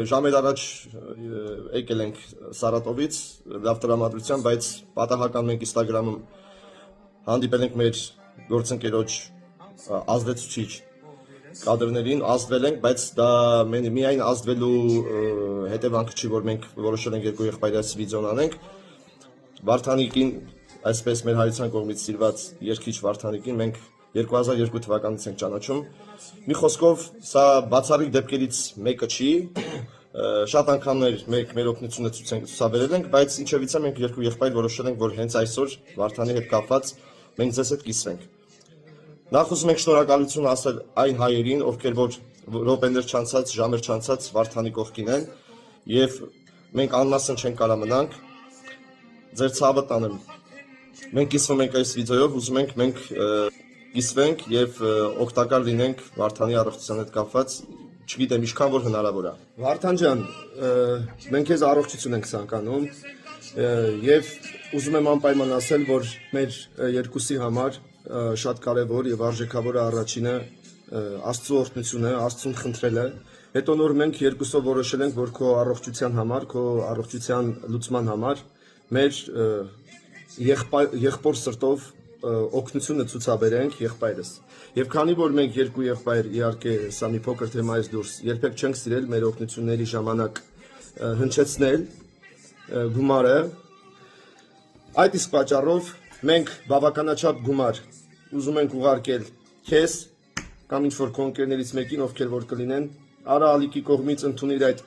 Ժամեր առաջ եկել ենք Սարատովից, լավ տրամադրությամբ, բայց պատահական մենք Instagram-ում հանդիպել ենք մեր գործընկերոջ ազդեցուցիչ կադրներին, ազդվել ենք, բայց դա միայն ազդվելու հետևանքը չի, որ մենք որոշել ենք երկու եղբայրից վիդեոն անենք։ Վարդանիկին, այսպես մեր հայրության կողմից սիրված երգիչ Վարդանիկին մենք 2002 թվականից ենք ճանաչում։ Մի խոսքով, սա բացառիկ դեպքերից մեկը չի, շատ անգամներ մեր օգնությունը ցուցաբերել ենք, բայց ինչևից է մենք երկու եղբայր որոշել ենք, որ հենց այսօր Վարդանի հետ կապված մենք ձեզ հետ կիսվենք։ Նախ ուզում ենք շնորհակալություն ասել այն հայերին, ովքեր որ րոպեներ չանցած, ժամեր չանցած Վարդանի կողքին են, եւ մենք անմասն չենք կարա մնանք։ Ձեր ցավը տանեմ։ Մենք կիսվում ենք այս վիդեոյով, ուզում ենք մենք կիսվենք եւ օգտակար լինենք Վարդանի առողջության հետ կապված, չգիտեմ ինչքան որ հնարավոր է։ Վարդան ջան, մենք քեզ առողջություն ենք ցանկանում եւ ուզում եմ անպայման ասել, որ մեր երկուսի համար շատ կարևոր եւ արժեքավոր է առաջինը Աստծո օրհնությունը, Աստծուն խնդրելը, հետո նոր մենք երկուսով որոշել ենք, որ քո առողջության համար, քո առողջության լուծման համար մեր եղբոր սրտով օգնությունը ցուցաբերենք եղբայրս։ Եվ քանի որ մենք երկու եղբայր, իհարկե, սա մի փոքր թեմայից դուրս, երբեք չենք սիրել մեր օգնությունների ժամանակ հնչեցնել գումարը, այդ իսկ պատճառով մենք բավականաչափ գումար ուզում ենք ուղարկել քեզ կամ ինչ-որ քո ընկերներից մեկին, ովքեր որ կլինեն, արա ալիքի կողմից ընդունիր այդ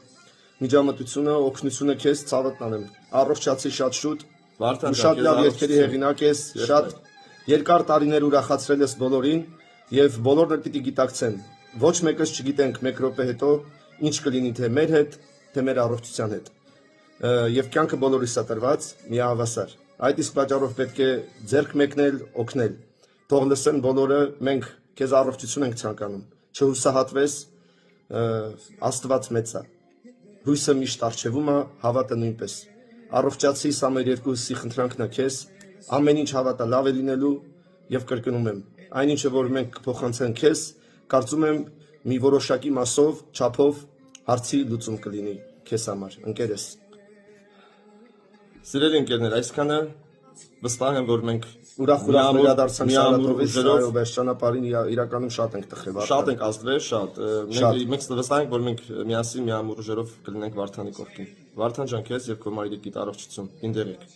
միջամտությունը, օգնությունը քեզ ցավը տանեմ։ Առողջացի շատ շուտ, շատ լավ երգերի հեղինակ ես, շատ երկար տարիներ ուրախացրել ես բոլորին եւ բոլորն էլ պիտի գիտակցեն։ Ոչ մեկս չգիտենք մեկ րոպե հետո ինչ կլինի թե մեր հետ, թե մեր առողջության հետ։ Եվ կյանքը բոլորիս է տրված միահավասար։ Այդ իսկ պատճառով պետք է ձեռք մեկնել, օգնել։ Թող լսեն բոլորը, մենք քեզ առողջություն ենք ցանկանում։ Չհուսահատվես, Աստված մեծ է։ Հույսը միշտ արժևում է, հավատը նույնպես։ Առողջացի, սա մեր երկուսի խնդրանքն է քեզ, ամեն ինչ հավատա լավ է լինելու եւ կրկնում եմ, այնինչը որ մենք կփոխանցենք քեզ, կարծում եմ մի որոշակի մասով, չափով հարցի լուծում կլինի քեզ համար, ընկերես։ Սիրելի ընկերներ, այսքանը վստահ եմ, որ մենք ուրախ վերադարձանք Սարատովից, այս ճանապարհին իրականում շատ ենք տխրել, շատ ենք ազդվել, շատ։ Մենք վստահ ենք, որ մենք միասին միամուռ ուժերով կլինենք Վարդանի կողքին։ Վարդան ջան, քեզ եւ քո մայրիկիդ առողջություն, ինձ եք։